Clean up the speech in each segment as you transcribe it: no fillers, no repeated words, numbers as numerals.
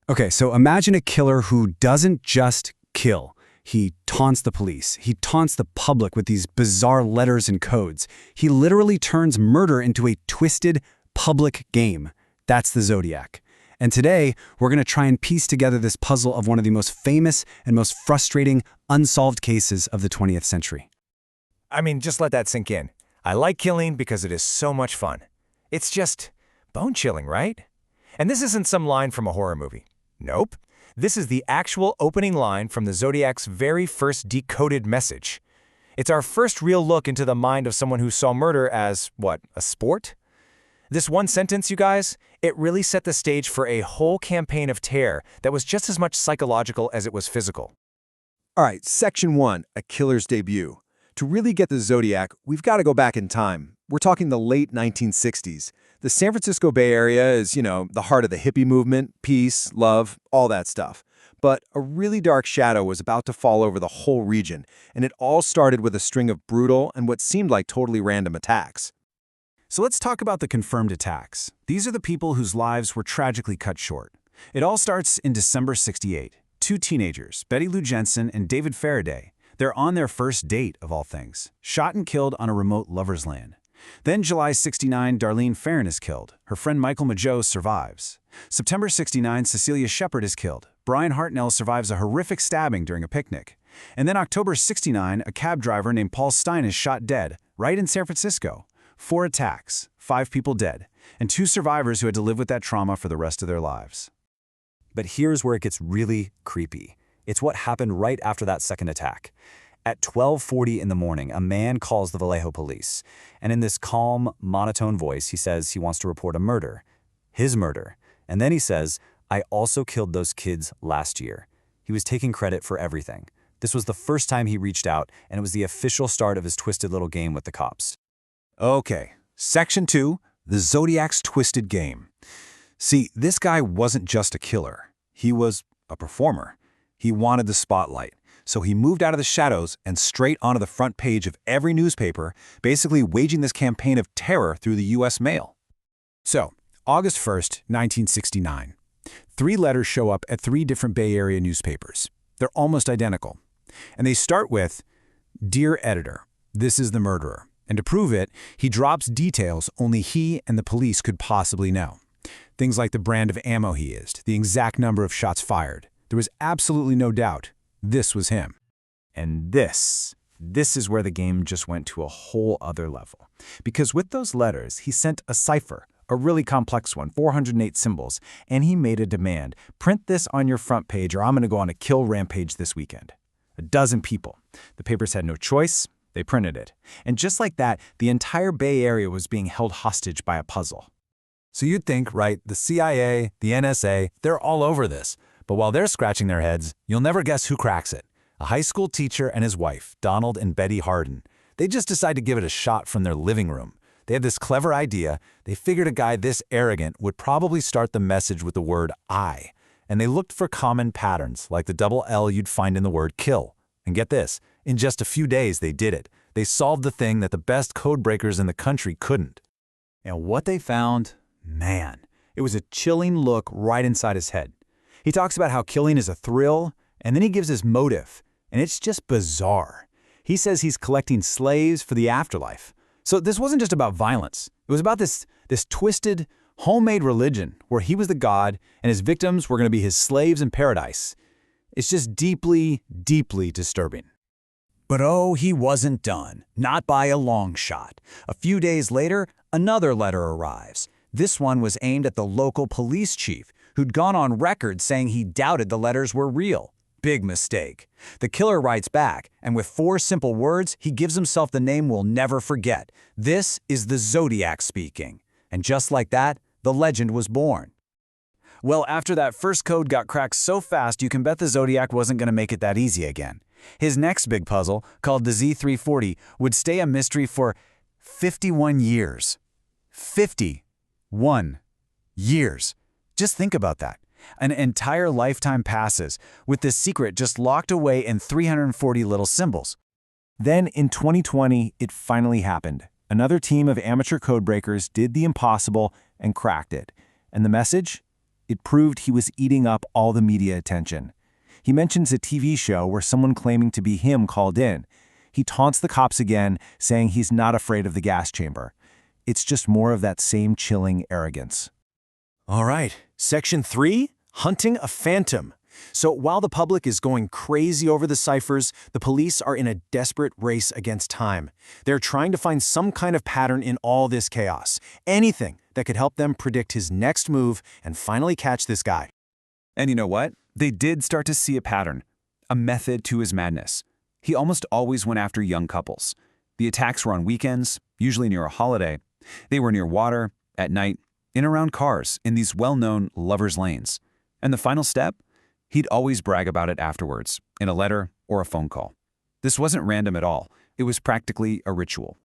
Okay, so imagine a killer who doesn't just kill. He taunts the police. He taunts the public with these bizarre letters and codes. He literally turns murder into a twisted public game. That's the Zodiac. And today, we're going to try and piece together this puzzle of one of the most famous and most frustrating unsolved cases of the 20th century. I mean, just let that sink in. I like killing because it is so much fun. It's just bone-chilling, right? And this isn't some line from a horror movie. Nope. This is the actual opening line from the Zodiac's very first decoded message. It's our first real look into the mind of someone who saw murder as, what, a sport? This one sentence, you guys, it really set the stage for a whole campaign of terror that was just as much psychological as it was physical. All right, Section 1, a killer's debut. To really get the Zodiac, we've got to go back in time. We're talking the late 1960s. The San Francisco Bay Area is, the heart of the hippie movement, peace, love, all that stuff. But a really dark shadow was about to fall over the whole region, and it all started with a string of brutal and what seemed like totally random attacks. So let's talk about the confirmed attacks. These are the people whose lives were tragically cut short. It all starts in December '68. Two teenagers, Betty Lou Jensen and David Faraday, they're on their first date, of all things, shot and killed on a remote lover's land. Then July '69, Darlene Farron is killed. Her friend Michael Mageau survives. September '69, Cecilia Shepard is killed. Brian Hartnell survives a horrific stabbing during a picnic. And then October '69, a cab driver named Paul Stein is shot dead, right in San Francisco. 4 attacks, 5 people dead, and 2 survivors who had to live with that trauma for the rest of their lives. But here's where it gets really creepy. It's what happened right after that second attack. At 12:40 in the morning, a man calls the Vallejo police, and in this calm, monotone voice, he says he wants to report a murder. His murder. And then he says, "I also killed those kids last year." He was taking credit for everything. This was the first time he reached out, and it was the official start of his twisted little game with the cops. Okay, Section 2, the Zodiac's twisted game. See, this guy wasn't just a killer. He was a performer. He wanted the spotlight. So he moved out of the shadows and straight onto the front page of every newspaper, basically waging this campaign of terror through the U.S. mail. So, August 1st, 1969. 3 letters show up at 3 different Bay Area newspapers. They're almost identical. And they start with, "Dear Editor, this is the murderer." And to prove it, he drops details only he and the police could possibly know. Things like the brand of ammo he used, the exact number of shots fired. There was absolutely no doubt. This was him. And this is where the game just went to a whole other level. Because with those letters, he sent a cipher, a really complex one, 408 symbols, and he made a demand. Print this on your front page or I'm going to go on a kill rampage this weekend. 12 people. The papers had no choice. They printed it. And just like that, the entire Bay Area was being held hostage by a puzzle. So you'd think, right, the CIA, the NSA, they're all over this. But while they're scratching their heads, you'll never guess who cracks it. A high school teacher and his wife, Donald and Betty Harden. They just decide to give it a shot from their living room. They had this clever idea. They figured a guy this arrogant would probably start the message with the word I. And they looked for common patterns, like the double L you'd find in the word kill. And get this, in just a few days they did it. They solved the thing that the best code breakers in the country couldn't. And what they found, man, it was a chilling look right inside his head. He talks about how killing is a thrill, and then he gives his motive, and it's just bizarre. He says he's collecting slaves for the afterlife. So this wasn't just about violence. It was about this twisted, homemade religion where he was the god and his victims were going to be his slaves in paradise. It's just deeply, deeply disturbing. But oh, he wasn't done. Not by a long shot. A few days later, another letter arrives. This one was aimed at the local police chief, who'd gone on record saying he doubted the letters were real. Big mistake. The killer writes back, and with 4 simple words, he gives himself the name we'll never forget. This is the Zodiac speaking. And just like that, the legend was born. Well, after that first code got cracked so fast, you can bet the Zodiac wasn't going to make it that easy again. His next big puzzle, called the Z340, would stay a mystery for 51 years. 51 years. Just think about that. An entire lifetime passes, with this secret just locked away in 340 little symbols. Then in 2020, it finally happened. Another team of amateur codebreakers did the impossible and cracked it. And the message? It proved he was eating up all the media attention. He mentions a TV show where someone claiming to be him called in. He taunts the cops again, saying he's not afraid of the gas chamber. It's just more of that same chilling arrogance. All right, Section 3, hunting a phantom. So while the public is going crazy over the ciphers, the police are in a desperate race against time. They're trying to find some kind of pattern in all this chaos, anything that could help them predict his next move and finally catch this guy. And you know what? They did start to see a pattern, a method to his madness. He almost always went after young couples. The attacks were on weekends, usually near a holiday. They were near water, at night, in and around cars, in these well-known lovers' lanes. And the final step? He'd always brag about it afterwards, in a letter or a phone call. This wasn't random at all. It was practically a ritual.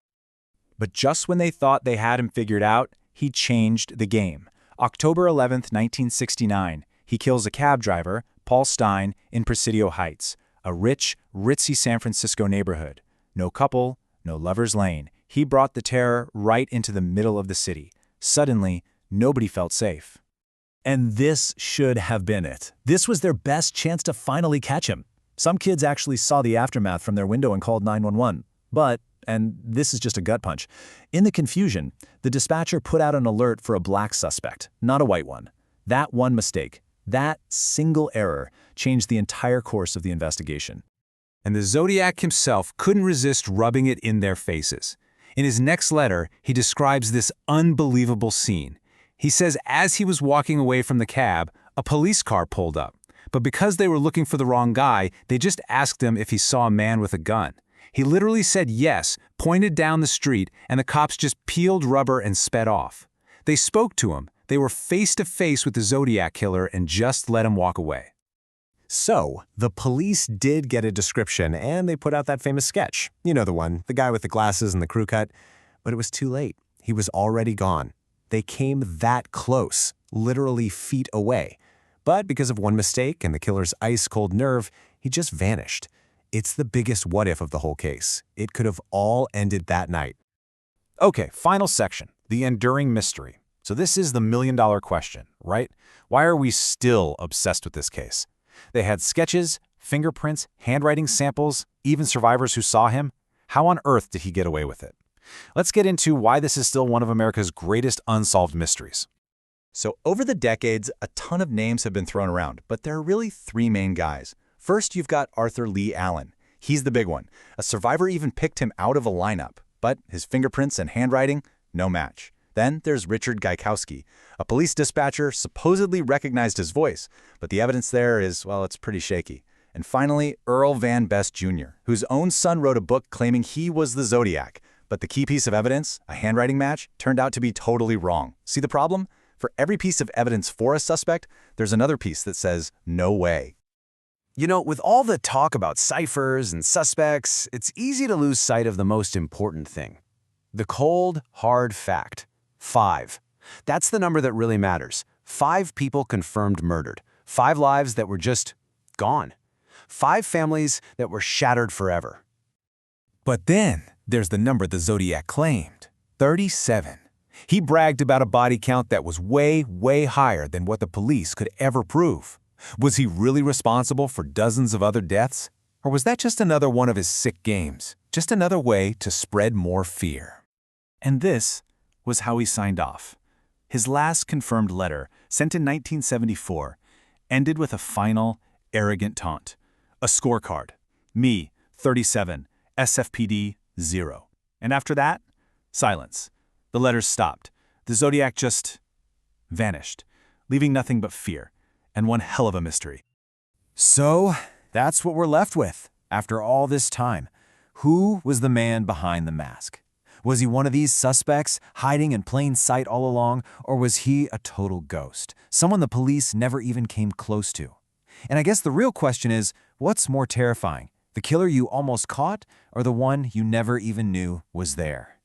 But just when they thought they had him figured out, he changed the game. October 11th, 1969, he kills a cab driver, Paul Stein, in Presidio Heights, a rich, ritzy San Francisco neighborhood. No couple, no lover's lane. He brought the terror right into the middle of the city. Suddenly, nobody felt safe. And this should have been it. This was their best chance to finally catch him. Some kids actually saw the aftermath from their window and called 911. But, and this is just a gut punch, in the confusion, the dispatcher put out an alert for a black suspect, not a white one. That one mistake, that single error, changed the entire course of the investigation. And the Zodiac himself couldn't resist rubbing it in their faces. In his next letter, he describes this unbelievable scene. He says as he was walking away from the cab, a police car pulled up. But because they were looking for the wrong guy, they just asked him if he saw a man with a gun. He literally said yes, pointed down the street, and the cops just peeled rubber and sped off. They spoke to him. They were face to face with the Zodiac Killer and just let him walk away. So, the police did get a description, and they put out that famous sketch. You know the one, the guy with the glasses and the crew cut. But it was too late. He was already gone. They came that close, literally feet away. But because of one mistake and the killer's ice-cold nerve, he just vanished. It's the biggest what-if of the whole case. It could have all ended that night. Okay, final section, the enduring mystery. So this is the million-dollar question, right? Why are we still obsessed with this case? They had sketches, fingerprints, handwriting samples, even survivors who saw him. How on earth did he get away with it? Let's get into why this is still one of America's greatest unsolved mysteries. So over the decades, a ton of names have been thrown around, but there are really three main guys. First, you've got Arthur Leigh Allen. He's the big one. A survivor even picked him out of a lineup, but his fingerprints and handwriting, no match. Then there's Richard Gaikowski. A police dispatcher supposedly recognized his voice, but the evidence there is, well, it's pretty shaky. And finally, Earl Van Best Jr., whose own son wrote a book claiming he was the Zodiac. But the key piece of evidence, a handwriting match, turned out to be totally wrong. See the problem? For every piece of evidence for a suspect, there's another piece that says, no way. You know, with all the talk about ciphers and suspects, it's easy to lose sight of the most important thing. The cold, hard fact. 5. That's the number that really matters. 5 people confirmed murdered. 5 lives that were just gone. 5 families that were shattered forever. But then there's the number the Zodiac claimed, 37. He bragged about a body count that was way, way higher than what the police could ever prove. Was he really responsible for dozens of other deaths? Or was that just another one of his sick games? Just another way to spread more fear? And this was how he signed off. His last confirmed letter, sent in 1974, ended with a final, arrogant taunt. A scorecard. Me, 37. SFPD, 0. And after that, silence. The letters stopped. The Zodiac just vanished, leaving nothing but fear and one hell of a mystery. So, that's what we're left with after all this time. Who was the man behind the mask? Was he one of these suspects hiding in plain sight all along, or was he a total ghost, someone the police never even came close to? And I guess the real question is, what's more terrifying, the killer you almost caught or the one you never even knew was there?